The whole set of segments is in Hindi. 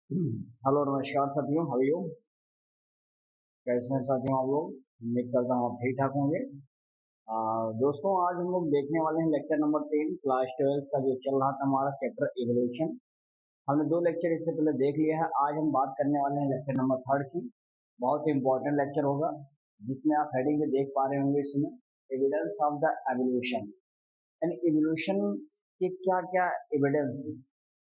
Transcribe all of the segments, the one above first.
हेलो नमस्कार साथियों, हाउ यू? कैसे हैं साथियों आप लोग? उम्मीद करता हूँ आप ठीक ठाक होंगे। दोस्तों, आज हम लोग देखने वाले हैं लेक्चर नंबर 10 क्लास 12 का जो चल रहा था हमारा चैप्टर इवोल्यूशन। हमने दो लेक्चर इससे पहले देख लिया है। आज हम बात करने वाले हैं लेक्चर नंबर 3 की। बहुत ही इंपॉर्टेंट लेक्चर होगा, जिसमें आप हेडिंग में देख पा रहे होंगे इसमें एविडेंस ऑफ द एवोल्यूशन। यानी इवोल्यूशन के क्या क्या एविडेंस,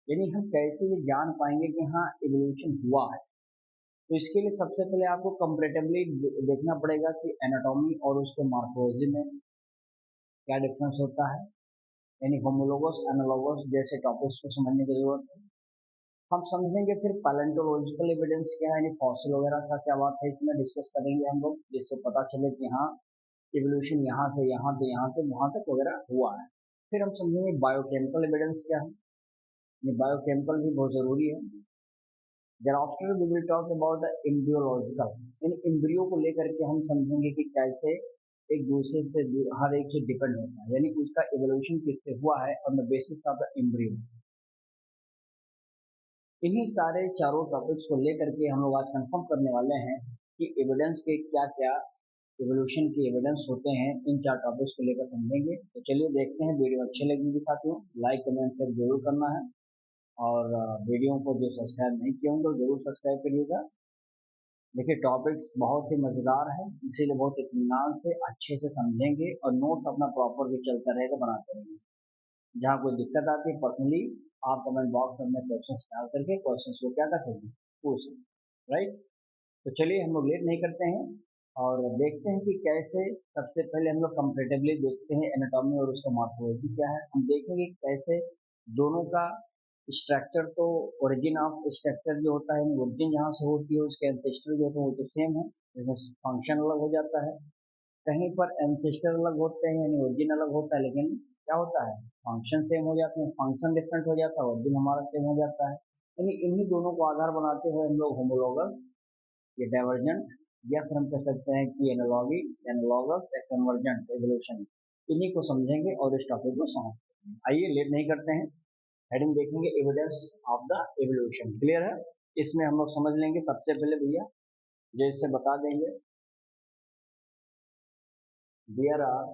यानी हम कैसे ये जान पाएंगे कि हाँ इवोल्यूशन हुआ है। तो इसके लिए सबसे पहले आपको कंपैरेटिवली देखना पड़ेगा कि एनाटॉमी और उसके मॉर्फोलॉजी में क्या डिफरेंस होता है। यानी होमोलोगस एनालॉगस जैसे टॉपिक्स को समझने की जरूरत है। हम समझेंगे फिर पैलेंटोलॉजिकल एविडेंस क्या है, यानी फॉसिल वगैरह का क्या बात है, इसमें डिस्कस करेंगे हम लोग, जिससे पता चले कि हाँ इवोल्यूशन यहाँ से यहाँ से यहाँ से वहाँ तक वगैरह हुआ है। फिर हम समझेंगे बायोकेमिकल एविडेंस क्या है। ये बायोकेमिकल भी बहुत जरूरी है। thereafter we will talk about the embryological, यानी एम्ब्रियो को लेकर के हम समझेंगे कि कैसे एक दूसरे से हर एक से डिपेंड होता है, यानी उसका एवोल्यूशन किससे हुआ है on the basis of the embryo. इन्हीं सारे चारों टॉपिक्स को लेकर के हम लोग आज कंफर्म करने वाले हैं कि एविडेंस के क्या क्या एवोल्यूशन के एविडेंस होते हैं। इन चार टॉपिक्स को लेकर समझेंगे। तो चलिए देखते हैं। वीडियो अच्छी लगेगी साथियों, लाइक कमेंट शेयर जरूर करना है। और वीडियो को जो सब्सक्राइब नहीं किए होंगे जरूर सब्सक्राइब करिएगा। देखिए टॉपिक्स बहुत ही मजेदार है, इसीलिए बहुत इत्मीनान से अच्छे से समझेंगे और नोट अपना प्रॉपर भी चलता रहेगा, बनाते रहेंगे। जहाँ कोई दिक्कत आती है पर्सनली आप कमेंट बॉक्स में क्वेश्चन डाल करके क्वेश्चन को क्या कर सकते हैं, पूछ सकते। राइट। तो चलिए हम लोग लेट नहीं करते हैं और देखते हैं कि कैसे। सबसे पहले हम लोग कंपेरेटिवली देखते हैं एनाटॉमी और उसका मॉर्फोलॉजी क्या है। हम देखेंगे कि कैसे दोनों का स्ट्रक्चर, तो ओरिजिन ऑफ स्ट्रक्चर जो होता है, ओरिजिन जहाँ से होती है उसके एंसेस्टर जो होते हैं वो तो सेम है, लेकिन फंक्शन अलग हो जाता है। कहीं पर एंसेस्टर अलग होते हैं यानी ओरिजिन अलग होता है, लेकिन क्या होता है फंक्शन सेम हो जाते हैं। फंक्शन डिफरेंट हो जाता है, ओरिजिन हमारा सेम हो जाता है। यानी इन्हीं दोनों को आधार बनाते हुए हम लोग होमोलोगस या डाइवर्जेंट, या फिर हम कह सकते हैं कि एनालॉगी, एनालॉगस या कन्वर्जेंट एवोल्यूशन, इन्हीं को समझेंगे और इस टॉपिक को समझते हैं। आइए लेट नहीं करते हैं, हेडिंग देखेंगे evidence of the evolution. Clear है? इसमें हम लोग समझ लेंगे सबसे पहले भैया, जैसे बता देंगे there are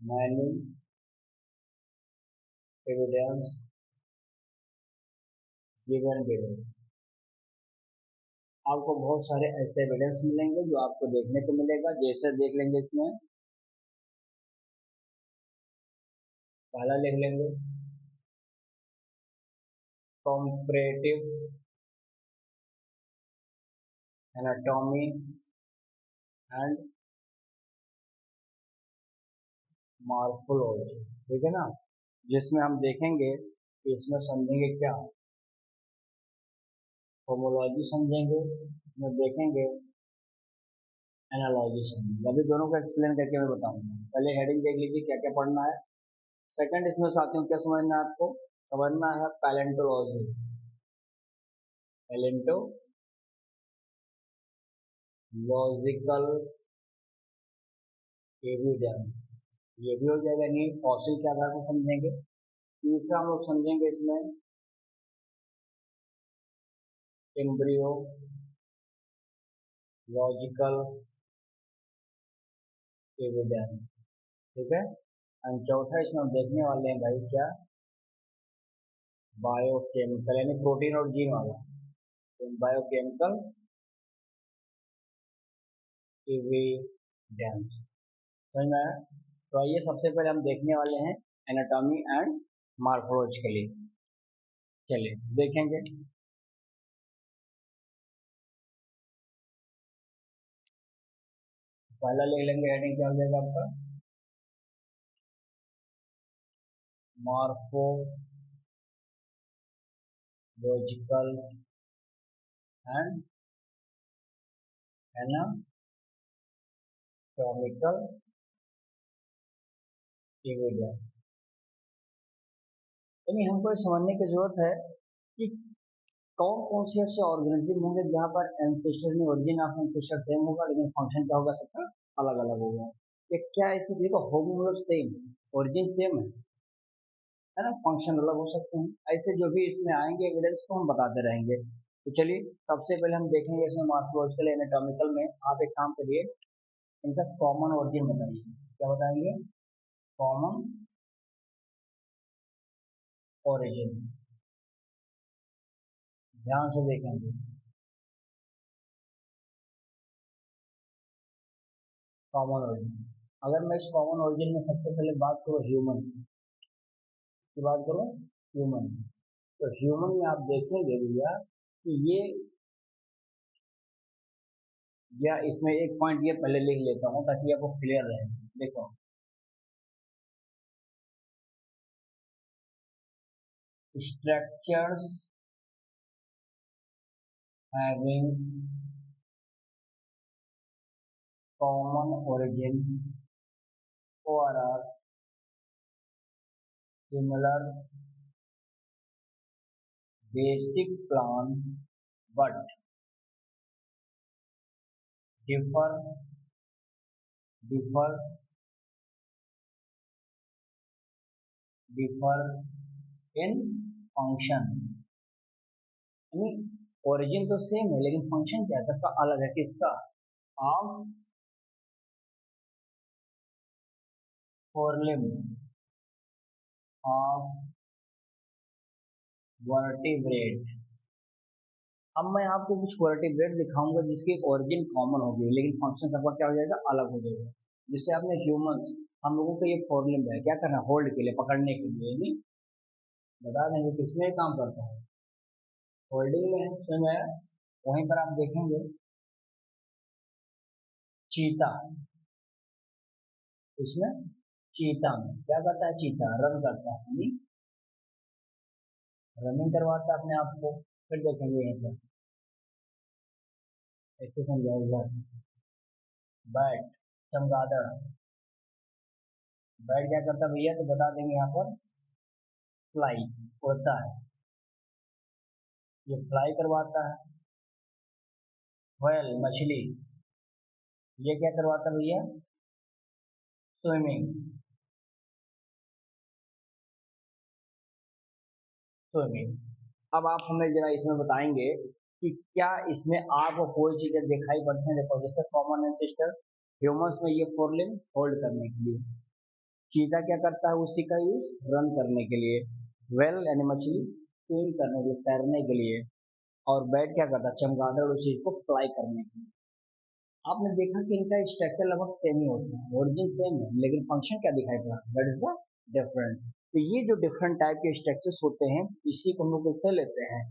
many evidence given below. आपको बहुत सारे ऐसे एविडेंस मिलेंगे जो आपको देखने को मिलेगा। जैसे देख लेंगे, इसमें पहला लिख लेंगे कॉम्परेटिव एनाटॉमी एंड मॉर्फोलॉजी। ठीक है ना? जिसमें हम देखेंगे कि इसमें समझेंगे क्या, होमोलॉजी समझेंगे, इसमें देखेंगे एनालॉजी समझेंगे। अभी दोनों को एक्सप्लेन करके मैं बताऊंगा। पहले हेडिंग देख लीजिए क्या क्या पढ़ना है। सेकंड, इसमें साथियों क्या समझना है आपको? समझना है पैलेंटोलॉजी, पैलेंटोलॉजिकल एविडेंस, ये भी हो जाएगा। नहीं फॉसिल के आधार पर समझेंगे। तीसरा हम लोग समझेंगे इसमें एम्ब्रियो लॉजिकल एविडेंस। ठीक है। एंड चौथा इसमें हम देखने वाले हैं भाई क्या, बायोकेमिकल, यानी प्रोटीन और जीन वाला, बायोकेमिकल एविडेंस। समझ में आया? तो आइए सबसे पहले हम देखने वाले हैं एनाटॉमी एंड मॉर्फोलॉजिकली। चलिए देखेंगे। पहला ले लेंगे, हेडिंग क्या हो जाएगा आपका, मॉर्फोलॉजिकल एंड एनाटॉमिकल एविडेंस। यानी हमको ये समझने की जरूरत है कि कौन कौन से ऐसे ऑर्गेनिज्म होंगे जहाँ पर एंसेस्टर में ओरिजिन ऑफ एंसेस्टर सेम होगा, लेकिन फंक्शन क्या होगा सबका अलग अलग होगा। ये क्या है? देखो होमोलॉज सेम, ओरिजिन सेम है, है ना, फंक्शन अलग हो सकते हैं। ऐसे जो भी इसमें आएंगे एविडेंस को हम बताते रहेंगे। तो चलिए सबसे पहले हम देखेंगे इसमें मॉर्फोलॉजिकल एनाटॉमिकल में आप एक काम करिए, इनका कॉमन ओरिजिन बताइए। क्या बताएंगे? Common origin. ध्यान से देखेंगे, कॉमन ओरिजिन। अगर मैं इस कॉमन ओरिजिन में सबसे पहले बात करूँ ह्यूमन की बात करूँ, ह्यूमन, तो ह्यूमन में आप देखेंगे भैया कि ये, या इसमें एक पॉइंट ये पहले लिख लेता हूँ ताकि आपको क्लियर रहे। देखो, स्ट्रक्चर्स हैविंग कॉमन ओरिजिन और are similar basic plan but differ differ differ in function. यानी ओरिजिन तो सेम है लेकिन फंक्शन क्या है, सबका अलग है। किसका? Of forelimb of vertebrate. अब मैं आपको कुछ वर्टिब्रेट दिखाऊंगा जिसकी ओरिजिन कॉमन होगी लेकिन फंक्शन सबका क्या हो जाएगा, अलग हो जाएगा। जिससे आपने ह्यूमंस, हम लोगों का ये फोरलिम है, क्या करना है, होल्ड के लिए, पकड़ने के लिए, नहीं बता देंगे किसमें काम करता है, होल्डिंग में स्वयं है। वहीं पर आप देखेंगे चीता, इसमें चीता में क्या करता है, चीता रन करता है, नहीं रनिंग करवाता है अपने आप को। फिर देखेंगे यहीं पर ऐसे समझाएगा, बैट, चमगादड़, बैट क्या करता है भैया, तो बता देंगे यहाँ पर फ्लाई, उड़ता है, ये फ्लाई करवाता है। व्हेल, मछली, ये क्या करवाता है भैया, स्विमिंग, स्विमिंग। अब आप हमें जरा इसमें बताएंगे कि क्या इसमें आपको कोई चीजें दिखाई पड़ती हैं। देखो जैसे कॉमन एंसेस्टर ह्यूमंस में ये फोरलिम होल्ड करने के लिए, चीता क्या करता है उसी का यूज रन करने के लिए, वेल यानी मछली स्विम करने के लिए, तैरने के लिए, और बैट क्या करता है, चमगादड़ उस चीज को फ्लाई करने के लिए। आपने देखा कि इनका स्ट्रक्चर लगभग सेम ही होता है, ओरिजिन सेम है लेकिन फंक्शन क्या दिखाई पड़ा, दैट इज द डिफरेंट। तो ये जो डिफरेंट टाइप के स्ट्रक्चर्स होते हैं इसी को हम लोग किससे लेते हैं,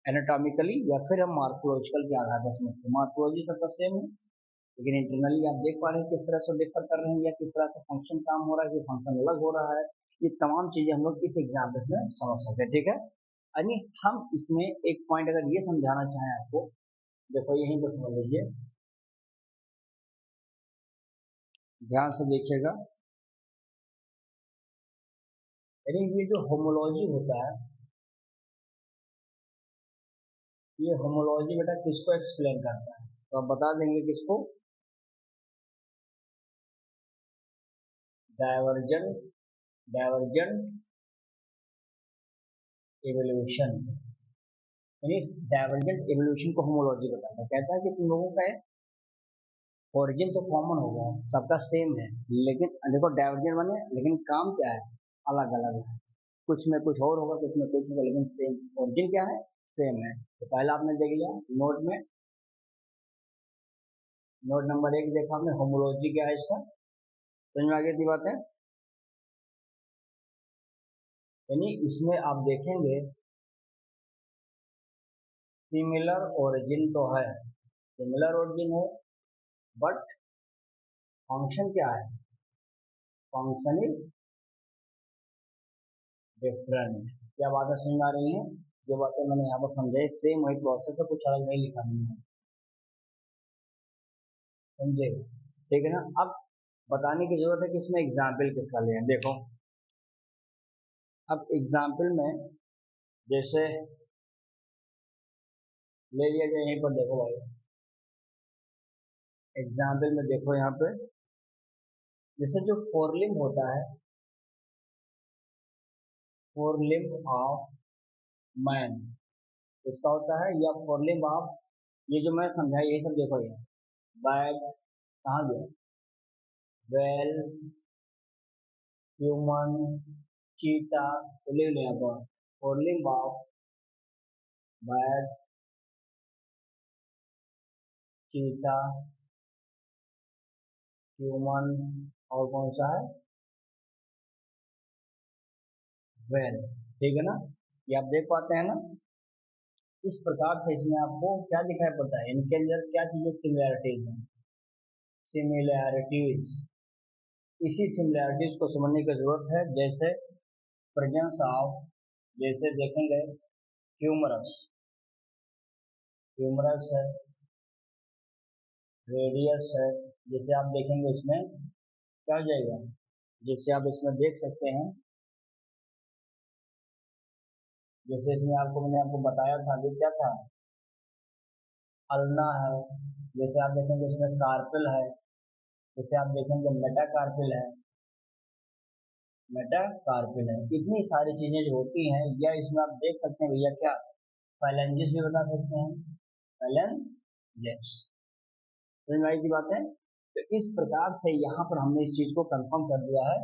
एनाटॉमिकली या फिर हम मार्फोलॉजिकल के आधार पर समझते हैं। मार्फोलॉजी सबका सेम है लेकिन इंटरनली आप देख पा रहे हैं किस तरह से डिफर कर रहे हैं या किस तरह से फंक्शन काम हो रहा है कि फंक्शन अलग हो रहा है। ये तमाम चीजें हम लोग इस एग्जाम्पल में समझ सकते हैं, ठीक है। यानी हम इसमें एक पॉइंट अगर ये समझाना चाहें आपको, देखो यहीं पर समझ लीजिए, ध्यान से देखिएगा। यानी ये जो होमोलॉजी होता है, ये होमोलॉजी बेटा किसको एक्सप्लेन करता है, तो आप बता देंगे किसको, डाइवर्जेंट, डाइवर्जेंट एवोल्यूशन। यानी डाइवर्जेंट एवोल्यूशन को होमोलॉजी बताता है। कहता है कि तुम लोगों का ओरिजिन तो कॉमन होगा, सबका सेम है, लेकिन देखो डाइवर्जेंट बने लेकिन काम क्या है, अलग अलग है। कुछ में कुछ और होगा, कुछ में कुछ होगा, लेकिन सेम ओरिजिन क्या है, सेम है। तो पहला आपने देख लिया नोट में, नोट नंबर एक देखा हमने, होमोलॉजी क्या है इसका, समझ में आ गई थी बात है। यानी इसमें आप देखेंगे सिमिलर ओरिजिन तो है, सिमिलर ओरिजिन है, बट फंक्शन क्या है, फंक्शन इज डिफरेंट। क्या बातें समझ में आ रही हैं, जो बातें मैंने यहाँ पर समझाई सेम वही प्रोसेस है, कुछ अलग नहीं लिखा मैंने, समझे, ठीक है ना। अब बताने की जरूरत है कि इसमें एग्जाम्पल किसका लें, देखो अब एग्जाम्पल में जैसे ले लिया जाए, यहीं पर देखो भाई, एग्जाम्पल में देखो यहाँ पे, जैसे जो फोरलिंग होता है, फोर लिम्ब ऑफ मैन, इसका होता है या फोर लिम्ब ऑफ, ये जो मैं समझा ये सब देखो, ये बैग कहाँ गया, वेल, ह्यूमन, चीता, तो ले लिया पर फोर लिम्ब ऑफ बैग, चीता, ह्यूमन, और कौन सा है, वेल। ठीक है ना, ये आप देख पाते हैं ना। इस प्रकार से इसमें आपको क्या दिखाई पड़ता है, इनके अंदर क्या चीजें सिमिलैरिटीज हैं, सिमिलैरिटीज, इसी सिमिलैरिटीज को समझने की जरूरत है। जैसे प्रेजेंस ऑफ, जैसे देखेंगे ह्यूमरस, ह्यूमरस है, रेडियस है, जैसे आप देखेंगे इसमें क्या हो जाएगा, जैसे आप इसमें देख सकते हैं, जैसे इसमें मैंने आपको बताया था कि क्या था, अल्ना है, जैसे आप देखेंगे इसमें कार्पिल है, जैसे आप देखेंगे मेटाकार्पिल है, मेटाकार्पिल है, इतनी सारी चीजें जो होती हैं, या इसमें आप देख सकते हैं भैया क्या, फाइलेंजिस भी बता सकते हैं, फाइलेंजेस, समझ में आई की बात है। तो इस प्रकार से यहाँ पर हमने इस चीज को कंफर्म कर दिया है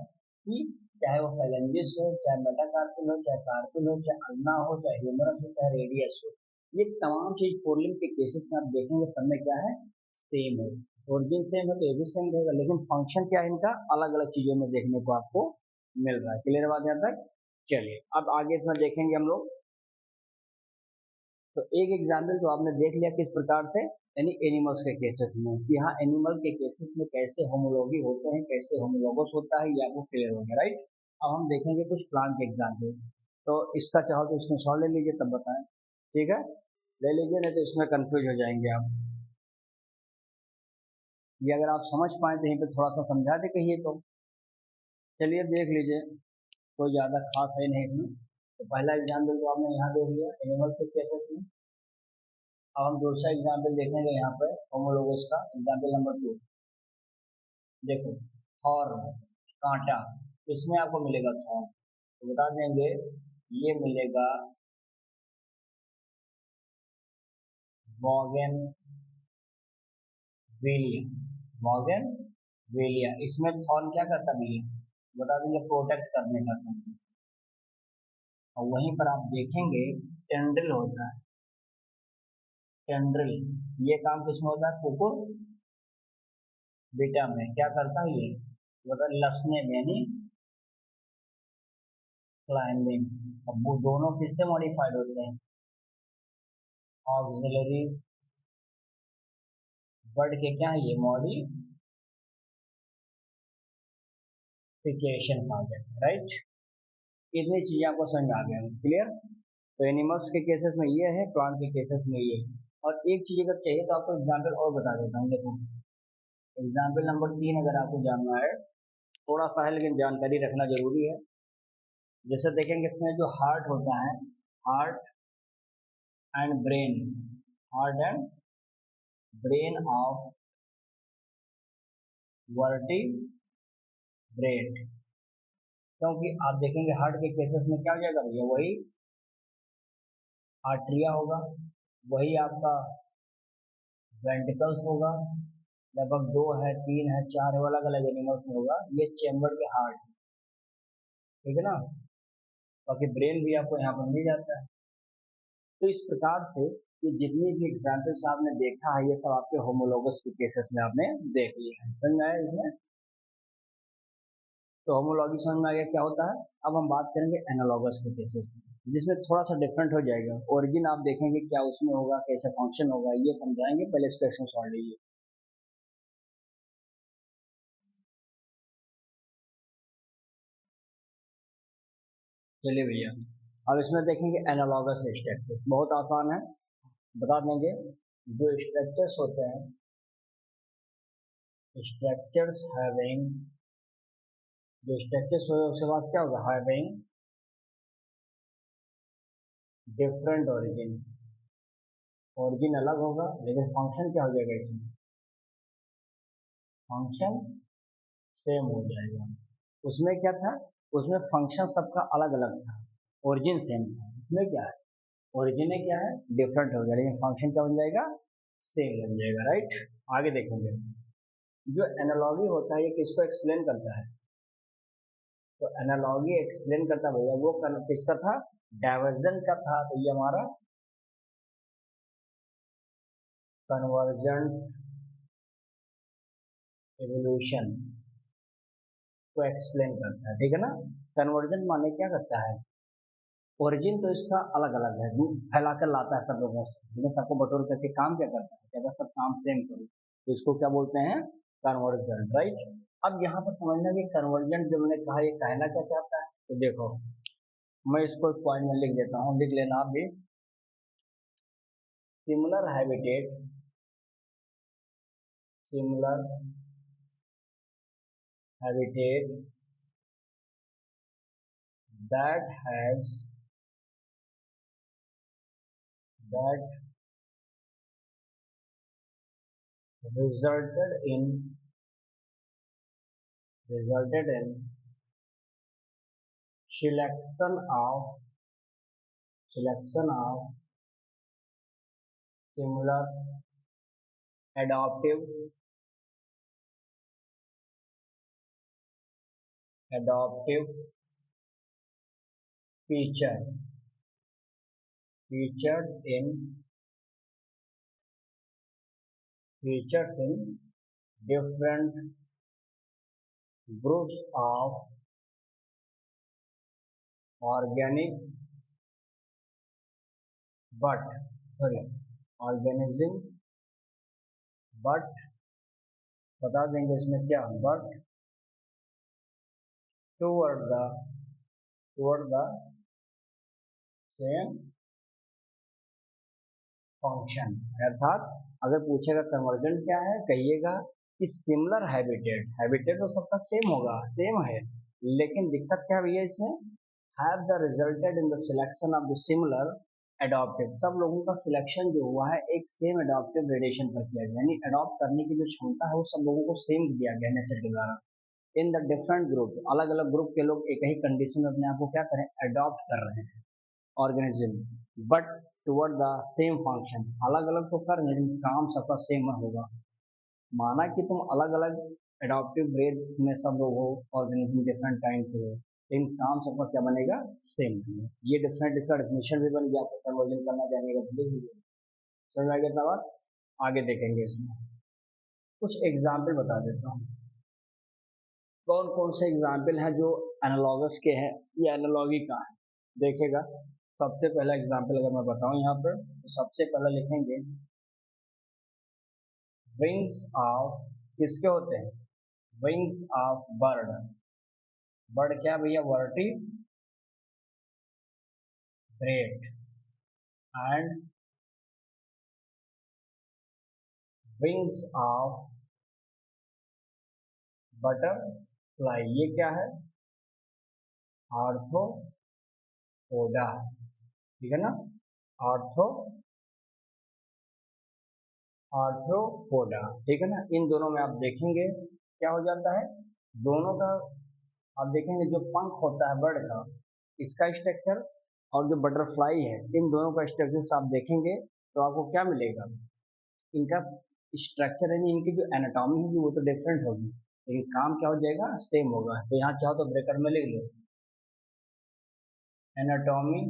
कि चाहे वो फाइलेंजिस हो, चाहे मेटाकार्पिल हो, चाहे कार्पिल हो, चाहे अल्ना हो, चाहे ह्यूमरस हो, चाहे रेडियस हो, ये तमाम चीज फोरलिम्ब के केसेस में आप देखेंगे सब में क्या है, सेम है। ओरिजिन सेम है तो ये भी सेम रहेगा, लेकिन फंक्शन क्या है इनका, अलग अलग चीजों में देखने को आपको मिल रहा है। क्लियर बात यहाँ तक। चलिए अब आगे इसमें देखेंगे हम लोग। तो एक एग्जाम्पल तो आपने देख लिया किस प्रकार से, यानी एनिमल्स के केसेस में, कि हाँ एनिमल के केसेस में कैसे होमोलॉगी होते हैं, कैसे होमोलॉगस होता है, ये आपको क्लियर हो गया, राइट। अब हम देखेंगे कुछ प्लांट के एग्जाम्पल। तो इसका चाहो तो इसमें सॉल्व ले लीजिए तब बताएं, ठीक है, ले लीजिए, नहीं तो इसमें कंफ्यूज हो जाएंगे आप। ये अगर आप समझ पाए तो यहीं पे थोड़ा सा समझा दे कहिए तो। चलिए देख लीजिए, कोई ज़्यादा खास है नहीं इसमें। तो पहला एग्जाम्पल तो आपने यहाँ देख लिया एनिमल के केसेस में। अब हम दूसरा एग्जाम्पल देखेंगे यहाँ पर होमोलोगस का, एग्जाम्पल नंबर 2। देखो थॉर्न, कांटा, इसमें आपको मिलेगा थॉर्न, तो बता देंगे ये मिलेगा मॉर्गन वेलिया, मॉर्गन वेलिया, इसमें थॉर्न क्या करता है भैया, बता देंगे प्रोटेक्ट करने का काम। और वहीं पर आप देखेंगे टेंड्रिल होता है, टेंड्रिल, ये काम किसमें होता है, कोको बीटा में क्या करता है ये, मतलब लसने में, यानी क्लाइंबिंग। अब वो दोनों किससे मॉडिफाइड होते हैं, ऑक्सिलरी वर्ड के क्या है ये, मॉडिफिकेशन आ गया, राइट। इतनी चीजें आपको समझ में आ गया, क्लियर। तो एनिमल्स के केसेस में ये है, प्लांट के केसेस में ये है। और एक चीज अगर चाहिए तो आपको एग्जाम्पल और बता देता हूँ, देखो एग्जाम्पल नंबर 3 अगर आपको जानना है, थोड़ा सा है लेकिन जानकारी रखना जरूरी है। जैसे देखेंगे इसमें जो हार्ट होता है, heart and brain, heart and brain of vertebrate, क्योंकि आप देखेंगे हार्ट के केसेस में क्या हो जाएगा भैया, वही आर्ट्रिया होगा, वही आपका वेंट्रिकल्स होगा, लगभग 2 है, 3 है, 4 है, अलग अलग एनिमल्स में होगा, ये चेम्बर के हार्ट, ठीक है ना। बाकी ब्रेन भी आपको यहाँ पर मिल जाता है। तो इस प्रकार से ये जितनी भी एग्जाम्पल्स आपने देखा है, ये सब आपके होमोलोगस के केसेस में आपने देख लिया है, समझ में आया इसमें। तो होमोलॉगी समझ में आ गया क्या होता है। अब हम बात करेंगे एनालॉगस के केसेस में, जिसमें थोड़ा सा डिफरेंट हो जाएगा। ओरिजिन आप देखेंगे क्या उसमें होगा, कैसे फंक्शन होगा, ये समझाएंगे, पहले इसका क्वेश्चन सॉल्व लीजिए। चलिए भैया, अब इसमें देखेंगे एनालॉगस स्ट्रक्चर्स, बहुत आसान है, बता देंगे। जो स्ट्रक्चर्स होते हैं, स्ट्रक्चर्स हैविंग, जो स्ट्रक्चर्स हो उसके बाद क्या होगा, हैविंग डिफरेंट ओरिजिन, ओरिजिन अलग होगा लेकिन फंक्शन क्या हो जाएगा इसमें, फंक्शन सेम हो जाएगा। उसमें क्या था, उसमें फंक्शन सबका अलग अलग था, ओरिजिन सेम है, इसमें क्या है, ओरिजिन क्या है, डिफरेंट हो गया, लेकिन फंक्शन क्या बन जाएगा, सेम बन जाएगा, राइट। आगे देखेंगे, जो एनालॉगी होता है ये किसको एक्सप्लेन करता है, तो एनालॉगी एक्सप्लेन करता भैया वो किसका था, डाइवर्जन का था, तो ये हमारा कन्वर्जेंट एवोल्यूशन को एक्सप्लेन करता है, ठीक है ना। कन्वर्जेंट माने क्या करता है, ओरिजिन तो इसका अलग अलग है, फैला कर लाता है सब लोगों से, लेकिन सबको बटोर करके काम क्या करता है, कहता है सब काम सेम करो, तो इसको क्या बोलते हैं, कन्वर्जेंट, राइट। अब यहाँ पर समझना कि कन्वर्जेंट जो मैंने कहा ये कहना क्या चाहता है, तो देखो मैं इसको एक पॉइंट में लिख देता हूँ, लिख लेना आप भी, similar habitat, similar habitat that has that resulted in selection of similar adaptive feature featured in different groups of organic but organism, but बता देंगे इसमें क्या, but toward the same function, अर्थात अगर पूछेगा कन्वर्जेंट क्या है, कहिएगा कि सिमिलर हैबिटेट, हैबिटेट तो सबका सेम होगा, सेम है, लेकिन दिक्कत क्या है भैया इसमें, have the resulted in the selection of the similar adaptive, सब लोगों का सिलेक्शन जो हुआ है एक सेम एडॉप्टिव रेडिएशन पर किया गया, यानी एडॉप्ट करने की जो क्षमता है वो सब लोगों को सेम दिया गया नेचर के द्वारा, इन द डिफरेंट ग्रुप, अलग अलग ग्रुप के लोग एक ही कंडीशन में अपने आप को क्या करें, अडॉप्ट कर रहे हैं organism, but toward the same function, अलग अलग तो कर लेकिन काम सबका सेम होगा, माना कि तुम अलग अलग एडॉप्टिव ब्रेड में सब लोग हो, ऑर्गेनिज्म डिफरेंट टाइम के हो, लेकिन काम सबका क्या बनेगा, सेम बनेगा, ये डिफरेंट, इसका डेफिनेशन भी बन गया, आपको कन्वर्जन करना जानेगा तो लिख लीजिए, समझ आ गया बात। आगे देखेंगे इसमें कुछ एग्जाम्पल बता देता हूँ, कौन कौन से एग्जाम्पल हैं जो एनालॉगस के हैं या एनालॉगी का है, देखेगा। सबसे पहला एग्जाम्पल अगर मैं बताऊं यहाँ पर, तो सबसे पहला लिखेंगे विंग्स ऑफ, किसके होते हैं, विंग्स ऑफ बर्ड, बर्ड क्या भैया, vertebrate and wings of butterfly, ये क्या है, आर्थ्रोपोडा, ठीक है ना, आर्थ्रोपोडा, ठीक है ना। इन दोनों में आप देखेंगे क्या हो जाता है, दोनों का आप देखेंगे जो पंख होता है बर्ड का, इसका स्ट्रक्चर और जो बटरफ्लाई है, इन दोनों का स्ट्रक्चर आप देखेंगे तो आपको क्या मिलेगा, इनका स्ट्रक्चर यानी इनकी जो एनाटॉमी होगी वो तो डिफरेंट होगी, लेकिन काम क्या हो जाएगा, सेम होगा। तो यहाँ चाहो तो ब्रेकर में लिख लो, एनाटॉमी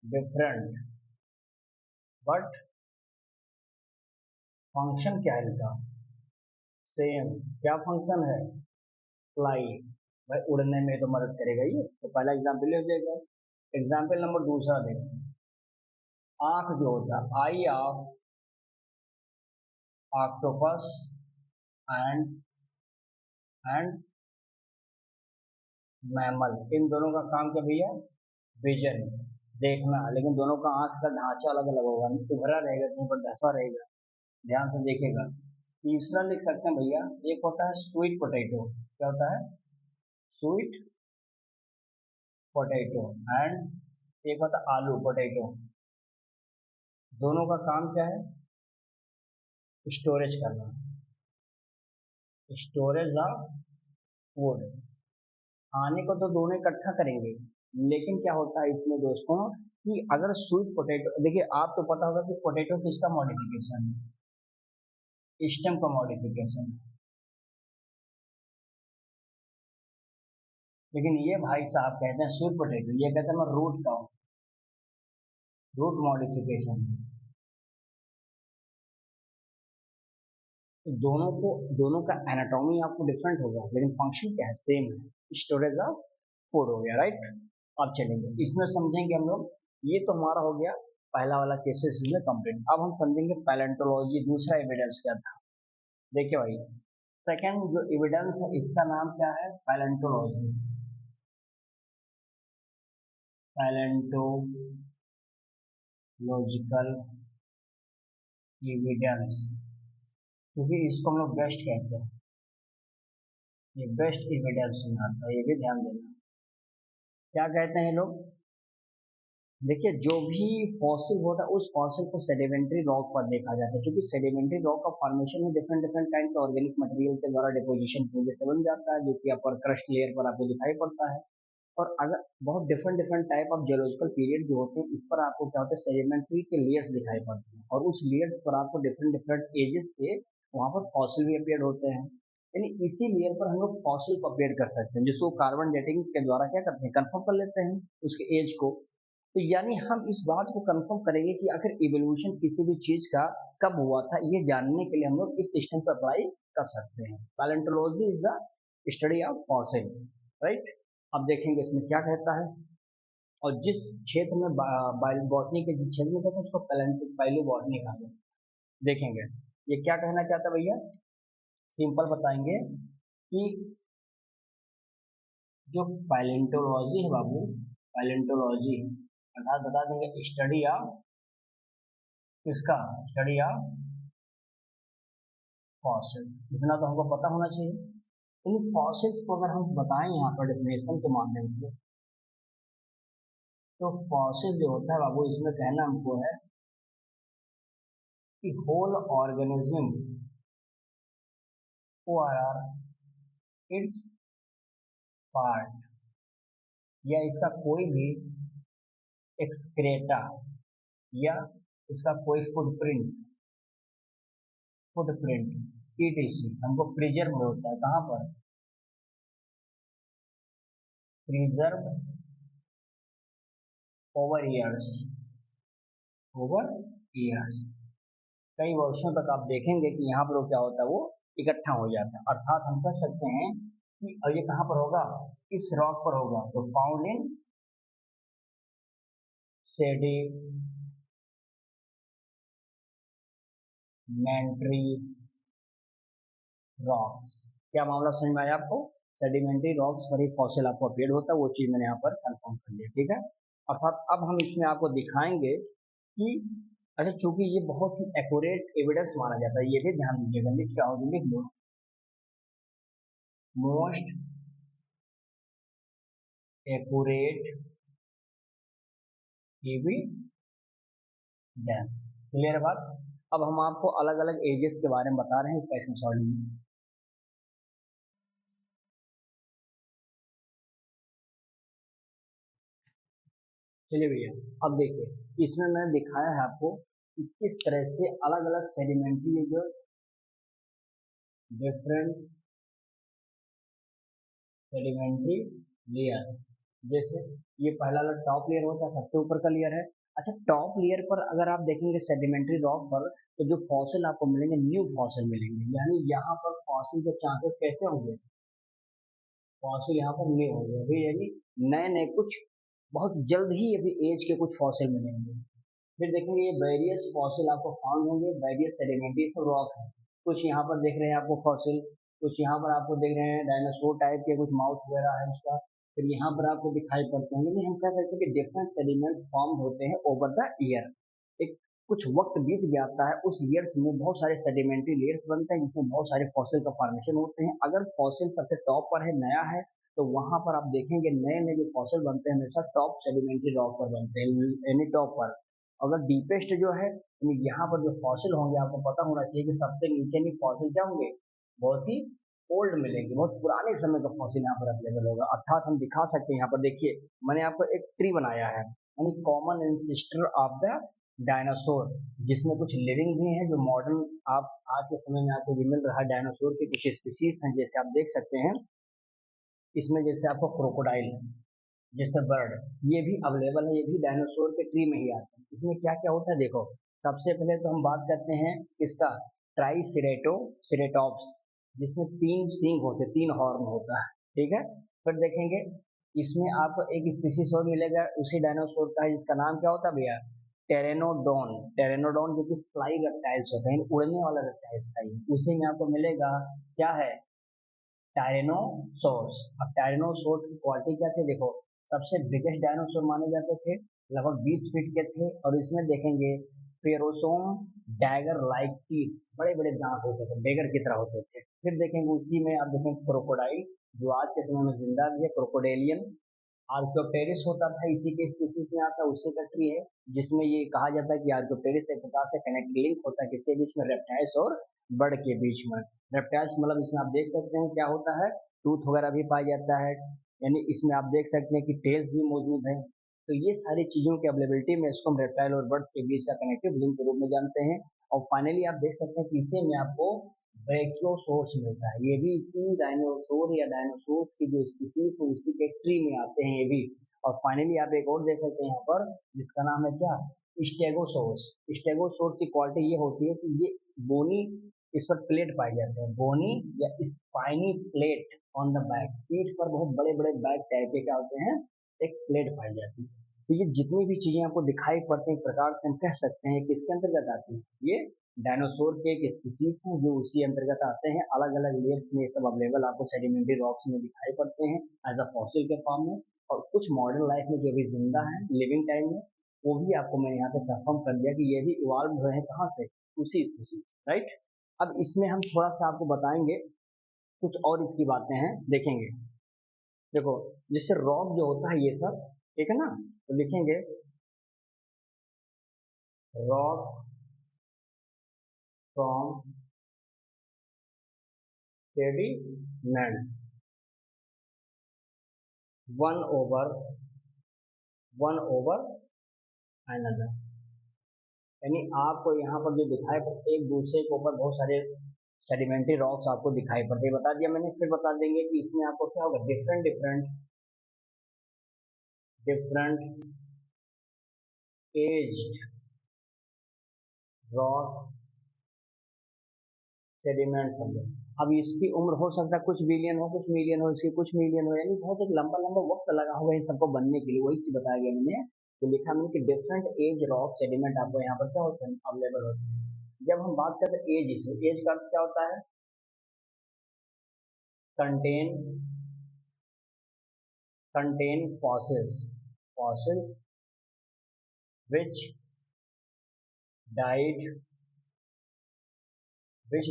डिफरेंट बट फंक्शन क्या है इनका, सेम, क्या फंक्शन है, फ्लाई, भाई उड़ने में तो मदद करेगा ये, तो पहला एग्जाम्पल हो जाएगा। एग्जाम्पल नंबर दूसरा देखो, आंख जो होता है, eye of octopus and and mammal, इन दोनों का काम क्या भैया, विजन, देखना, लेकिन दोनों का आंख का ढांचा अलग अलग होगा, उभरा रहेगा, कहीं पर धसा रहेगा, ध्यान से देखेगा। तीसरा लिख सकते हैं भैया, एक होता है स्वीट पोटैटो, क्या होता है, स्वीट पोटैटो एंड एक होता है आलू पोटैटो, दोनों का काम क्या है, स्टोरेज करना, स्टोरेज ऑफ फूड, खाने को तो दोनों इकट्ठा करेंगे, लेकिन क्या होता है इसमें दोस्तों कि अगर स्वीट पोटैटो, देखिए आप तो पता होगा कि पोटैटो किसका मॉडिफिकेशन है, स्टेम का मॉडिफिकेशन है। लेकिन ये भाई साहब कहते हैं स्वीट पोटैटो, ये कहते हैं मैं रूट का हूँ, रूट मॉडिफिकेशन। तो दोनों का एनाटॉमी आपको डिफरेंट होगा, लेकिन फंक्शन क्या है, सेम है, स्टोरेज ऑफ फूड हो गया, राइट। अब चलेंगे इसमें समझेंगे हम लोग, ये तो हमारा हो गया पहला वाला केसेस में कंप्लीट। अब हम समझेंगे पैलेंटोलॉजी, दूसरा एविडेंस क्या था। देखिए भाई, सेकंड जो एविडेंस है इसका नाम क्या है, पैलेंटोलॉजी, पैलेंटोलॉजिकल एविडेंस, क्योंकि इसको हम लोग बेस्ट कहते हैं, ये बेस्ट एविडेंस में आता है, ये भी ध्यान देना। क्या कहते हैं ये लोग, देखिए जो भी फॉसिल होता है उस फॉसिल को सेडिमेंट्री रॉक पर देखा जाता है, क्योंकि सेडिमेंट्री रॉक का फॉर्मेशन में डिफरेंट डिफरेंट काइंड के ऑर्गेनिक मटेरियल के द्वारा डिपोजिशन की वजह से बन जाता है, जो कि अपर क्रस्ट लेयर पर आपको दिखाई पड़ता है। और अगर बहुत different different type of geological period जो होते हैं, इस पर आपको क्या होता है, सेडिमेंट्री के लेयर्स दिखाई पड़ते हैं, और उस लेयर्स पर आपको डिफरेंट डिफरेंट एजेस के वहाँ पर फॉसिल भी अपीयर होते हैं। यानी इसी लेयर पर हम लोग फॉसिल को अपीयर कर सकते हैं, जिसको कार्बन डेटिंग के द्वारा क्या करते हैं, कंफर्म कर लेते हैं उसके एज को। तो यानी हम इस बात को कंफर्म करेंगे कि आखिर इवोल्यूशन किसी भी चीज का कब हुआ था, ये जानने के लिए हम लोग इस सिस्टम पर अप्लाई कर सकते हैं। Palaeontology is the study of fossil, right. अब देखेंगे इसमें क्या कहता है, और जिस क्षेत्र में बॉटनी के जिस क्षेत्र में कहते हैं उसको पैलो बॉटनी कहा जाता है। देखेंगे ये क्या कहना चाहता है भैया, सिंपल बताएंगे कि जो पैलेंटोलॉजी है बाबू, पैलेंटोलॉजी अर्थात बता देंगे स्टडी ऑफ किसका, स्टडी ऑफ फॉसिल्स। इतना तो हमको पता होना चाहिए। इन फॉसिल्स को अगर हम बताएं यहाँ पर डेफिनेशन के माध्यम से, तो फॉसिल जो होता है बाबू, इसमें कहना हमको है कि होल ऑर्गेनिज्म और इट्स पार्ट, या इसका कोई भी एक्सक्रेटा, या इसका कोई फुटप्रिंट ईटीसी हमको प्रिजर्व होता है, कहाँ पर, preserve over years, over years, कई वर्षों तक आप देखेंगे कि यहाँ पर वो क्या होता है, वो इकट्ठा हो जाता है। अर्थात हम कह सकते हैं कि और ये कहाँ पर होगा, इस रॉक पर होगा, तो फाउंड इन सेडिमेंट्री रॉक्स। क्या मामला समझ में आया आपको, सेडिमेंट्री रॉक्स पर ही फॉसिल आपको अपीयर होता है, वो चीज मैंने यहाँ पर कंफर्म कर लिया, ठीक है। अर्थात अब हम इसमें आपको दिखाएंगे कि अच्छा, चूंकि ये बहुत ही एक्यूरेट एविडेंस माना जाता है, ये भी ध्यान दीजिएगा, लिख क्या होगी, लिख लो, मोस्ट एक्यूरेट एविडेंस, क्लियर बात। अब हम आपको अलग अलग एजेस के बारे में बता रहे हैं इसका इसमें सॉल्व। चलिए भैया, अब देखिए इसमें मैंने दिखाया है आपको कि किस तरह से अलग अलग सेडिमेंट्री जो डिफरेंट सेडिमेंट्री लेयर, जैसे ये पहला वाला टॉप लेयर होता है, सबसे ऊपर का लेयर है। अच्छा, टॉप लेयर पर अगर आप देखेंगे सेडिमेंट्री रॉक पर, तो जो फॉसिल आपको मिलेंगे न्यू फॉसिल मिलेंगे, यानी यहाँ पर फॉसिल के चांसेस कैसे होंगे, फॉसिल यहाँ पर न्यू होंगे अभी, यानी नए नए कुछ बहुत जल्द ही अभी एज के कुछ फॉसिल मिलेंगे। फिर देखेंगे ये वेरियस फॉसिल आपको फाउंड होंगे, वेरियस सेडिमेंट्री सब रॉक है। कुछ यहाँ पर देख रहे हैं आपको फॉसिल, कुछ यहाँ पर आपको देख रहे हैं डायनासोर टाइप के, कुछ माउथ वगैरह है उसका। फिर यहाँ पर आपको दिखाई पड़ते हैं, यानी हम कह सकते हैं कि डिफरेंट सेडिमेंट्स फॉर्म होते हैं ओवर द ईयर। एक कुछ वक्त बीत जाता है, उस ईयर्स में बहुत सारे सेडिमेंट्री लेयर्स बनते हैं, जिसमें बहुत सारे फॉसिल का फॉर्मेशन होते हैं। अगर फॉसिल सबसे टॉप पर है, नया है, तो वहां पर आप देखेंगे नए नए जो फॉसिल बनते हैं हमेशा टॉप सेडिमेंट्री रॉक पर बनते हैं, यानी टॉप पर। अगर डीपेस्ट जो है, यानी यहाँ पर जो फॉसिल होंगे, आपको पता होना चाहिए कि सबसे नीचे नहीं फॉसिल क्या होंगे, बहुत ही ओल्ड मिलेंगे, बहुत पुराने समय का फॉसिल यहाँ पर अवेलेबल होगा। अर्थात हम दिखा सकते हैं यहाँ पर, देखिए मैंने आपको एक ट्री बनाया है यानी common ancestor of the dinosaur, जिसमें कुछ लिविंग भी हैं जो मॉडर्न आप आज के समय में आपको भी मिल रहा है। डायनासोर के कुछ स्पीसीज हैं, जैसे आप देख सकते हैं इसमें, जैसे आपको क्रोकोडाइल है, जैसे बर्ड, ये भी अवेलेबल है, ये भी डायनासोर के ट्री में ही आते हैं। इसमें क्या क्या होता है देखो, सबसे पहले तो हम बात करते हैं इसका ट्राइसेरेटोप्स, जिसमें 3 सींग होते, 3 हॉर्न होता है, ठीक है। फिर देखेंगे इसमें आपको एक स्पीसीज और मिलेगा उसी डायनासोर का, जिसका नाम क्या होता है भैया, टेरेनोडोन। टेरेनोडोन जो कि फ्लाई रेप्टाइल्स होते हैं, उड़ने वाला रेप्टाइल्स का ही, उसी में आपको मिलेगा क्या है, टायरेनोसोर्स। अब टायरेनोसोर्स की क्वालिटी क्या थी देखो, सबसे बिगेस्ट डायनासोर माने जाते थे, लगभग 20 फीट के थे, और इसमें देखेंगे फेरोसोम डैगर लाइक टीथ, बड़े बड़े दांत होते थे, डैगर की तरह होते थे। फिर देखेंगे उसी में आप देखेंगे क्रोकोडाइल, जो आज के समय में जिंदा भी है, क्रोकोडेलियन। आर्क्योप्टेरिस होता था, इसी के स्पीसीज में आता है, उसी का ट्री है, जिसमें ये कहा जाता है कि आर्क्योप्टेरिस एक प्रकार से कनेक्ट लिंक होता है किसके बीच में, रेप्टाइल्स और बर्ड के बीच में। रेप्टाइल्स मतलब इसमें आप देख सकते हैं क्या होता है, टूथ वगैरह भी पाया जाता है, यानी इसमें आप देख सकते हैं कि टेल्स भी मौजूद है। तो ये सारी चीजों की अवेलेबिलिटी में इसको हम रेप्टाइल और बर्ड के बीच का कनेक्टिव लिंक के रूप में जानते हैं। और फाइनली आप देख सकते हैं कि इसी में आपको ब्रैकियोसोर्स मिलता है, ये भी इसी डायनासोर या डायनासोर्स की जो स्पीसीज है उसी के ट्री में आते हैं ये भी। और फाइनली आप एक और देख सकते हैं यहाँ पर, जिसका नाम है क्या, स्टेगोसोर्स। स्टेगोसोर्स की क्वालिटी ये होती है कि ये बोनी, इस पर प्लेट पाए जाते हैं, बोनी या spiny plate on the back, पीठ पर बहुत बड़े बड़े बैक टाइप के क्या होते हैं, एक प्लेट पाई जाती है। तो ये जितनी भी चीजें आपको दिखाई पड़ती हैं, एक प्रकार से हम कह सकते हैं कि इसके अंतर्गत आती है, ये डायनासोर के एक स्पीसीज हैं जो उसी अंतर्गत आते हैं। अलग अलग लेयर्स में ये सब अवेलेबल आपको सेडिमेंट्री रॉक्स में दिखाई पड़ते हैं एज अ फॉसिल के फॉर्म में। और कुछ मॉडर्न लाइफ में जो भी जिंदा है लिविंग टाइम में, वो भी आपको मैंने यहाँ पे कंफर्म कर दिया कि ये भी इवॉल्व हुए हैं कहाँ से, उसी स्पीसीज, राइट। अब इसमें हम थोड़ा सा आपको बताएंगे, कुछ और इसकी बातें हैं देखेंगे। देखो जैसे रॉक जो होता है ये सब, ठीक है ना, तो लिखेंगे rock from sediments, one over one over another, यानी आपको यहाँ पर जो दिखाई पड़ते एक दूसरे के ऊपर बहुत सारे सेडिमेंट्री रॉक्स आपको दिखाई पड़ते हैं, बता दिया मैंने। फिर बता देंगे कि इसमें आपको क्या होगा, different different different aged rock sediment समझो। अब इसकी उम्र हो सकता है कुछ बिलियन हो, कुछ मिलियन हो, इसकी कुछ मिलियन हो, यानी बहुत एक लंबा लंबा वक्त लगा होगा इन सबको बनने के लिए, वही चीज बताया गया मैंने। तो लिखा मैंने कि डिफरेंट एज रॉक सेडिमेंट आपको यहाँ पर क्या होते हैं, अवेलेबल होते हैं। जब हम बात करते हैं एज से, एज का अर्थ क्या होता है, contain contain fossils, fossil which died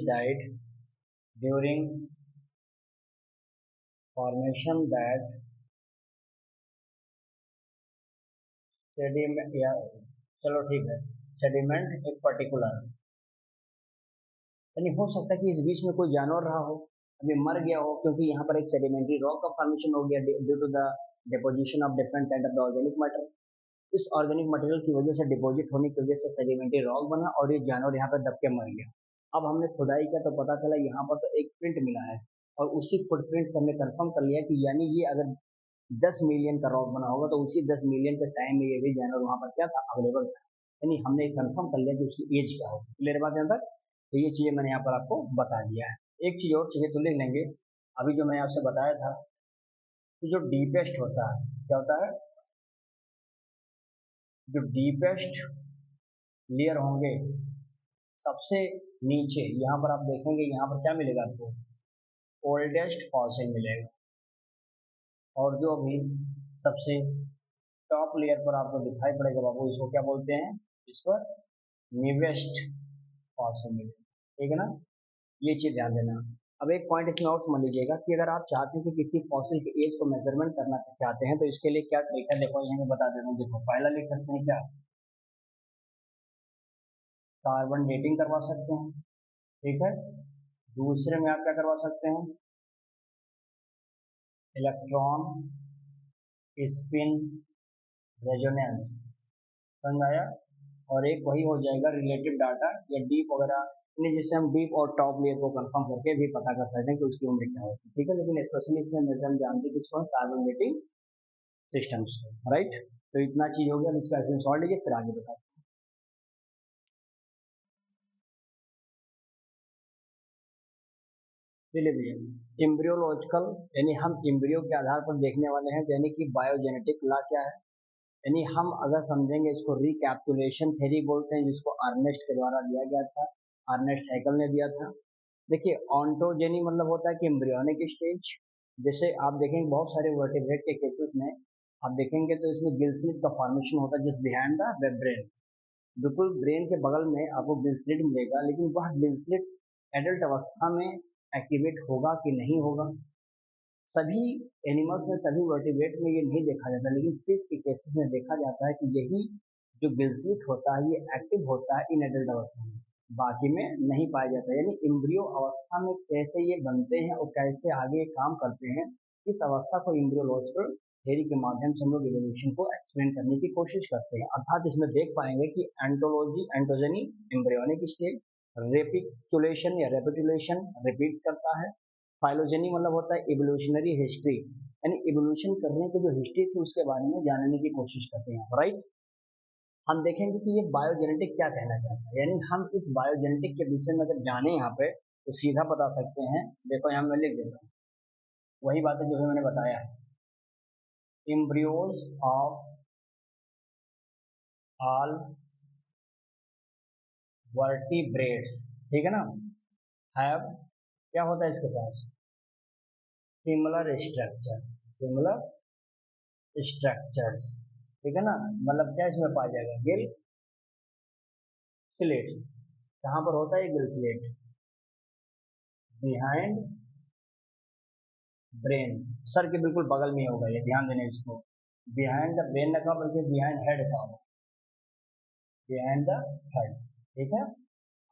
died during formation that sediment, या चलो ठीक है, सेडिमेंट एक पर्टिकुलर, यानी हो सकता है कि इस बीच में कोई जानवर रहा हो, अभी मर गया हो, क्योंकि यहाँ पर एक सेडिमेंट्री रॉक का फॉर्मेशन हो गया due to the deposition of different kind of the organic matter. इस ऑर्गेनिक मटेरियल की वजह से डिपॉजिट होने की वजह से सेडिमेंट्री रॉक बना और ये जानवर यहाँ पर दब के मर गया। अब हमने खुदाई किया तो पता चला यहाँ पर तो एक प्रिंट मिला है, और उसी फुटप्रिंट से हमने कंफर्म कर लिया कि यानी ये अगर 10 मिलियन का रॉक बना होगा तो उसी 10 मिलियन के टाइम में ये भी जानवर वहाँ पर क्या था, अवेलेबल था। यानी हमने कंफर्म कर लिया कि उसकी एज क्या होगी। क्लियर बात है तक, तो ये चीजें मैंने यहाँ पर आपको बता दिया है। एक चीज और चाहिए तो लिख लेंगे, अभी जो मैं आपसे बताया था कि जो डीपेस्ट होता है, क्या होता है, जो डीपेस्ट लेयर होंगे सबसे नीचे, यहाँ पर आप देखेंगे यहाँ पर क्या मिलेगा आपको, ओल्डेस्ट फॉसिल मिलेगा। और जो अभी सबसे टॉप लेयर पर आपको दिखाई पड़ेगा बाबू, इसको क्या बोलते हैं, इस पर निवेस्ट फॉसिल मिलेगा, ठीक है ना, ये चीज ध्यान देना। अब एक पॉइंट इसमें और समझ लीजिएगा कि अगर आप चाहते हैं कि किसी फॉसिल की एज को मेजरमेंट करना चाहते हैं तो इसके लिए क्या तरीका, देखो यहाँ बता देता हूँ। देखो पहला लिख सकते हैं क्या, कार्बन डेटिंग करवा सकते हैं, ठीक है। दूसरे में आप क्या करवा सकते हैं, इलेक्ट्रॉन स्पिन रेजोनेंस, समझ आया। और एक वही हो जाएगा रिलेटिव डाटा या डीप वगैरह, यानी जिससे हम डीप और टॉप लेयर को कंफर्म करके भी पता कर सकते हैं कि उसकी उम्र क्या होती है, ठीक है। लेकिन स्पेशली इसमें मेजर हम जानते हैं किसको, कार्बन डेटिंग सिस्टम्स को, राइट। तो इतना चीज हो गया, इसका ऐसे सॉल्व लीजिए फिर आगे बताओ। चलिए भैया, एम्ब्रियोलॉजिकल यानी हम एम्ब्रियो के आधार पर देखने वाले हैं, यानी कि बायोजेनेटिक लॉ क्या है। यानी हम अगर समझेंगे इसको रिकैप्सुलेशन थ्योरी बोलते हैं, जिसको अर्नेस्ट के द्वारा दिया गया था, अर्नेस्ट हैकल ने दिया था। देखिए ऑन्टोजेनी मतलब होता है कि एम्ब्रियोनिक स्टेज। जैसे आप देखेंगे बहुत सारे वर्टिब्रेट के केसेस में आप देखेंगे तो इसमें गिल स्लिट का फॉर्मेशन होता है, just behind the web brain. बिल्कुल ब्रेन के बगल में आपको गिल स्लिट मिलेगा, लेकिन वह गिल स्लिट एडल्ट अवस्था में एक्टिवेट होगा कि नहीं होगा, सभी एनिमल्स में, सभी वर्टिब्रेट में ये नहीं देखा जाता, लेकिन फिश के केसेस में देखा जाता है कि यही जो गिलस्लिट होता है ये एक्टिव होता है इन एडल्ट अवस्था में, बाकी में नहीं पाया जाता। यानी एम्ब्रियो अवस्था में कैसे ये बनते हैं और कैसे आगे काम करते हैं, इस अवस्था को एम्ब्रियोलॉजिकल थ्योरी के माध्यम से हम लोग इवोल्यूशन को एक्सप्लेन करने की कोशिश करते हैं। अर्थात इसमें देख पाएंगे कि एंटोलॉजी, एंटोजेनी एम्ब्रियोनिक स्टेज, रेपिकुलेशन या रेपिटुलेशन रिपीट्स करता है, फाइलोजेनी मतलब होता है इवोल्यूशनरी हिस्ट्री, यानी इवोल्यूशन करने की जो हिस्ट्री थी उसके बारे में जानने की कोशिश करते हैं, राइट। हम देखेंगे कि ये बायोजेनेटिक क्या कहना चाहता है, यानी हम इस बायोजेनेटिक के विषय में अगर जाने यहाँ पे तो सीधा बता सकते हैं। देखो यहाँ मैं लिख देता हूँ वही बातें जो भी मैंने बताया है। एम्ब्रियोज ऑफ ऑल वर्टिब्रेट्स, ठीक है ना, हैव, क्या होता है इसके पास, सिमिलर स्ट्रक्चर, सिमिलर स्ट्रक्चर्स, ठीक है ना। मतलब क्या इसमें पाया जाएगा, गिल स्लेट। कहाँ पर होता है Gill slate, behind brain, sir के बिल्कुल बगल में होगा, ये ध्यान देना इसको। बिहाइंड द ब्रेन का, बल्कि बिहाइंड हेड का होगा, बिहाइंड द हेड, ठीक है।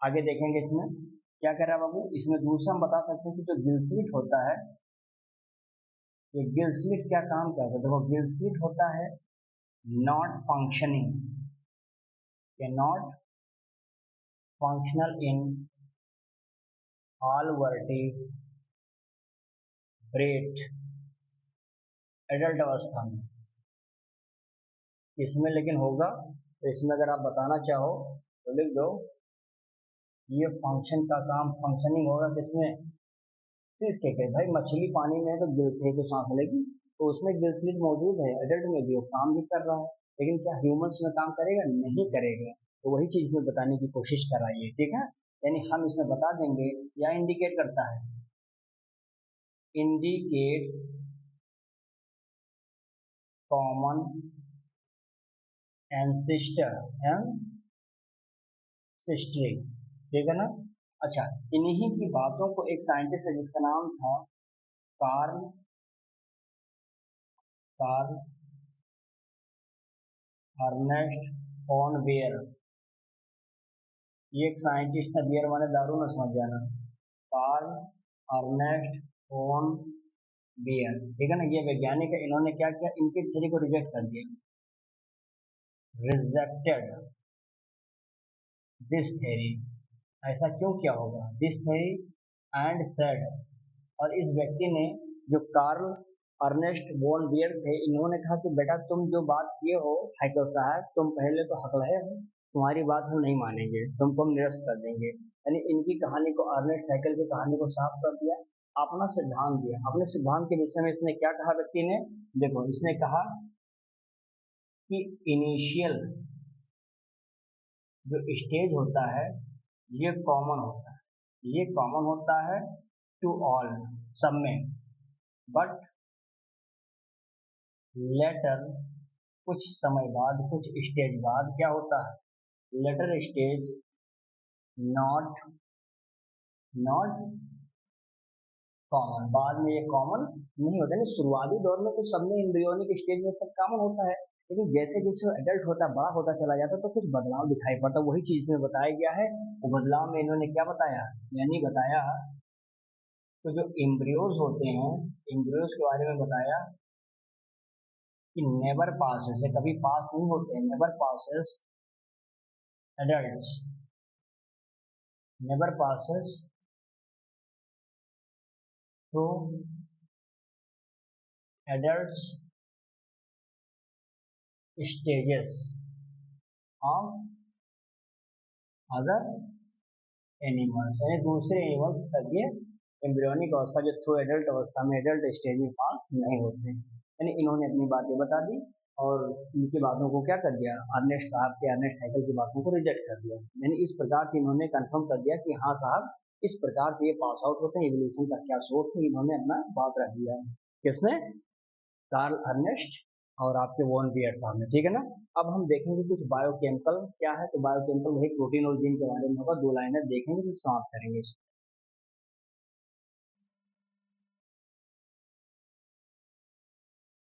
आगे देखेंगे इसमें क्या कर रहा है बाबू, इसमें दूसरा हम बता सकते हैं कि जो गिल स्लिट होता है, ये गिल स्लिट क्या काम करता है। देखो गिल स्लिट होता है नॉट फंक्शनिंग, ये not functional in all vertebrate adult अवस्था में, इसमें लेकिन होगा। तो इसमें अगर आप बताना चाहो तो लिख दो, ये फंक्शन का काम, फंक्शनिंग होगा किसमें, फिश के भाई मछली पानी में है तो गिल से तो सांस लेगी, तो उसमें गिल स्लिट मौजूद है, एडल्ट में भी वो काम भी कर रहा है, लेकिन क्या ह्यूमंस में काम करेगा, नहीं करेगा। तो वही चीज में बताने की कोशिश कराइए, ठीक है। यानी हम इसमें बता देंगे, या इंडिकेट करता है, इंडिकेट कॉमन एंसिस्टर एंड सिस्ट्री, ठीक है ना। अच्छा, इन्हीं की बातों को एक साइंटिस्ट है जिसका नाम था Karl Karl Ernst von Baer, ये एक साइंटिस्ट था, बियर माने दारू ना समझ जाना, कार्ल अर्नेस्ट फॉन बियर, ठीक है ना, ये वैज्ञानिक है। इन्होंने क्या किया, इनकी थ्योरी को रिजेक्ट कर दिया, रिजेक्टेड दिस थ्योरी। ऐसा क्यों किया होगा, दिस थ्योरी एंड सेड, और इस व्यक्ति ने, जो कार्ल अर्नेस्ट वॉन बियर थे, इन्होंने कहा कि बेटा तुम जो बात किए हो हैकर साहब, तुम पहले तो हकलहे हो, तुम्हारी बात हम नहीं मानेंगे, तुमको हम निरस्त कर देंगे। यानी इनकी कहानी को, अर्नेस्ट हैकल की कहानी को साफ कर दिया, अपना सिद्धांत दिया। अपने सिद्धांत के विषय में इसने क्या कहा व्यक्ति ने, देखो इसने कहा कि इनिशियल जो स्टेज होता है ये कॉमन होता है, ये कॉमन होता है टू ऑल, सब में, बट लेटर, कुछ समय बाद, कुछ स्टेज बाद क्या होता है, later stage not not common, बाद में ये कॉमन नहीं होता है। शुरुआती दौर में तो सब में एम्ब्रियोनिक स्टेज में सब कॉमन होता है, लेकिन जैसे जैसे एडल्ट होता, बड़ा होता चला जाता तो कुछ बदलाव दिखाई पड़ता, वही चीज में बताया गया है। वो बदलाव में इन्होंने क्या बताया, यानी बताया तो जो एम्ब्रियोज होते हैं, एम्ब्रियोज के बारे में बताया कि नेवर पासेस है, कभी पास नहीं होते हैं, never passes adults, never passes through adults stages of other animals, यानी दूसरे एनिमल्स तक ये एम्ब्रियोनिक अवस्था जो थ्रू एडल्ट अवस्था में एडल्ट स्टेज में पास नहीं होते, यानी इन्होंने अपनी बातें बता दी और इनकी बातों को क्या कर दिया, अर्नेस्ट साहब के, अर्नेस्ट हैकेल की बातों को रिजेक्ट कर दिया, यानी इस प्रकार से इन्होंने कंफर्म कर दिया कि हाँ साहब इस प्रकार से ये पास आउट होते हैं, एवोल्यूशन का क्या सोर्स है, इन्होंने अपना बात रख दिया। किसने? कार्ल अर्नेस्ट और आपके वॉन बियर साहब ने, ठीक है ना। अब हम देखेंगे कुछ बायोकेमिकल क्या है, तो बायोकेमिकल वही प्रोटीन और जीन के बारे में होगा, 2 लाइनें देखेंगे फिर समाप्त करेंगे इसको।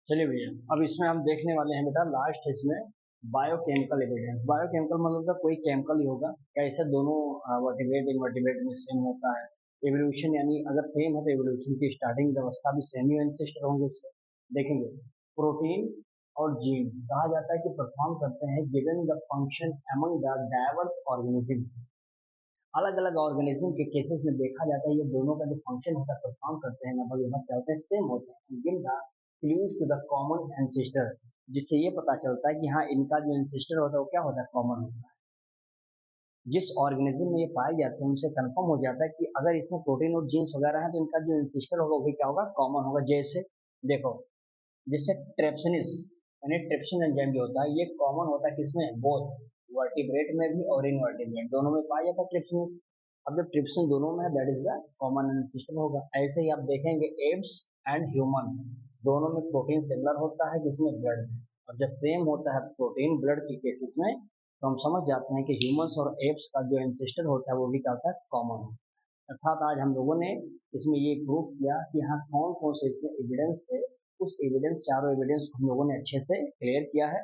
चलिए भैया, अब इसमें हम देखने वाले हैं बेटा लास्ट इसमें बायोकेमिकल एविडेंस। बायोकेमिकल मतलब तो कोई केमिकल ही होगा, कैसे दोनों वर्टिब्रेट इनवर्टिब्रेट में सेम होता है। एवोल्यूशन यानी अगर सेम है तो एवोल्यूशन की स्टार्टिंग व्यवस्था भी सेम ही एंसेस्टर होंगे उससे। देखेंगे प्रोटीन और जीन कहा जाता है कि परफॉर्म करते हैं given the function among the diverse organism. अलग अलग ऑर्गेनिज्म के केसेस में देखा जाता है ये दोनों का जो फंक्शन होता है परफॉर्म करते हैं लगभग लगभग क्या होते हैं, सेम होते हैं, give the clues to the common ancestor, जिससे ये पता चलता है कि हाँ इनका जो एंसेस्टर होता है वो क्या होता है, कॉमन होता है। जिस ऑर्गेनिज्म में ये पाए जाते हैं उनसे कंफर्म हो जाता है कि अगर इसमें प्रोटीन और जीन्स वगैरह है तो इनका जो एंसेस्टर होगा वो भी क्या होगा, कॉमन होगा। जैसे देखो, जिससे ट्रेप्सिनिस यानी ट्रिप्सिन एंजाइम जो होता है ये कॉमन होता है किसमें, बोथ वर्टिब्रेट में भी और इनवर्टिब्रेट दोनों में पाया जाता है ट्रिप्सिन। अब जब ट्रिप्सिन दोनों में है that is the common system होगा। ऐसे ही आप देखेंगे एप्स एंड ह्यूमन दोनों में प्रोटीन सिमिलर होता है जिसमें ब्लड में, और जब सेम होता है प्रोटीन ब्लड के केसेस में तो हम समझ जाते हैं कि ह्यूमंस और एप्स का जो एंसेस्टर होता है वो भी क्या होता है, कॉमन होता है। अर्थात आज हम लोगों ने इसमें ये प्रूव किया कि हाँ कौन कौन से इसमें एविडेंस है, उस एविडेंस, चारों एविडेंस को हम लोगों ने अच्छे से क्लियर किया है।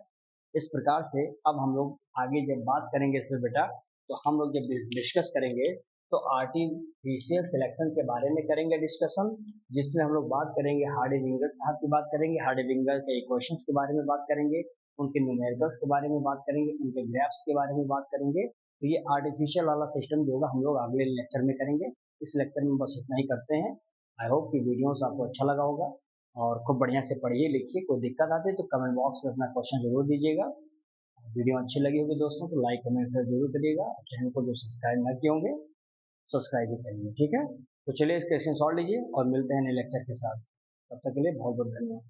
इस प्रकार से अब हम लोग आगे जब बात करेंगे इसमें बेटा, तो हम लोग जब डिस्कस करेंगे तो आर्टिफिशियल सिलेक्शन के बारे में करेंगे डिस्कशन, जिसमें हम लोग बात करेंगे हार्डी विंगर साहब की बात करेंगे, हार्डी विंगर के इक्वेशंस के बारे में बात करेंगे, उनके न्यूमेरिकल्स के बारे में बात करेंगे, उनके ग्राफ्स के बारे में बात करेंगे। तो ये आर्टिफिशियल वाला सिस्टम जो होगा हम लोग अगले लेक्चर में करेंगे। इस लेक्चर में बस इतना ही करते हैं। आई होप कि वीडियोस आपको अच्छा लगा होगा और खूब बढ़िया से पढ़िए लिखिए। कोई दिक्कत आती है तो कमेंट बॉक्स में अपना क्वेश्चन जरूर दीजिएगा। वीडियो अच्छी लगी होगी दोस्तों तो लाइक कमेंट शेयर जरूर करिएगा। चैनल को जो सब्सक्राइब न किए होंगे सब्सक्राइब भी करेंगे, ठीक है। तो चलिए इसके सॉल्व लीजिए और मिलते हैं नए लेक्चर के साथ। तब तक के लिए बहुत बहुत धन्यवाद।